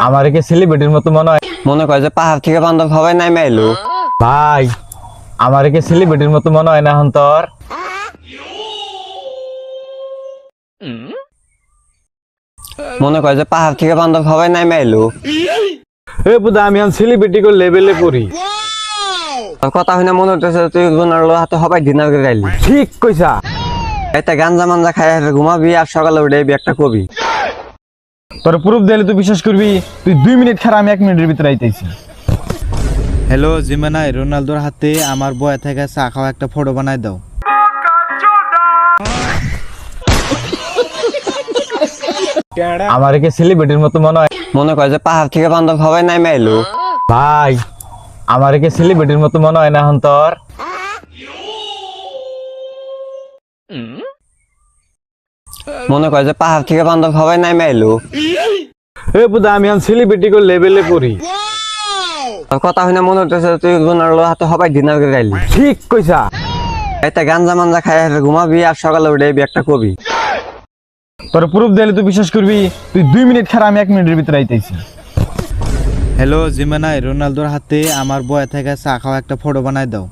আমার কি সেলিব্রিটির মতো মনে হয়? মনে করে যে পাহাড় থেকে বান্ধব হবাই নাই মাইলো। ভাই আমার কি সেলিব্রিটির মতো মনে হয় না এখন তোর? মনে করে যে পাহাড় থেকে বান্ধব হবাই নাই মাইলো। এ বুদা আমি এখন সেলিব্রিটি কো লেভেলে পড়ি। তোর কথা হইনা মনে হইতেছে তুই বোনার হাতে হবাই ডিনার করে গাইলি। ঠিক কইছা। এটা গাঞ্জা মাঞ্জা খাই ঘুমাবি আর সকালে উঠে একটা কবি। তোর প্রুফ দিলে তুই বিশ্বাস করবি? তুই 2 মিনিট খারা আমি 1 মিনিটের ভিতরে আইতেছি। হ্যালো জিমেনাই, রোনালদোর হাতে আমার বয়া থেকে চা খাওয়া একটা ফটো বানাই দাও। আমার কি সেলিব্রিটির মতো মনে হয়? মনে করে যে পাহাড় থেকে বান্ধব হবাই নাই মাইলো। ভাই আমার কি সেলিব্রিটির মতো মনে হয় না এখন তোর? মনে করে যে পাহাড় থেকে বান্ধব হবাই নাই মাইলো। এ বুদা আমি এখন সেলিব্রিটি কো লেভেলে পড়ি। তোর কথা হইনা মনে হইতেছে তুই বোনার হাতে হবাই ডিনার করে গাইলি। ঠিক কইছা। এটা গাঞ্জা মাঞ্জা খাই ঘুমাবি আর সকালে উঠে একটা কবি। তোর প্রুফ দিলে তুই বিশ্বাস করবি? তুই 2 মিনিট খারা আমি 1 মিনিটের ভিতরে আইতেছি। হ্যালো জিমেনাই, রোনালদোর হাতে আমার বয়া থেকে চা খাওয়া একটা ফটো বানাই দাও।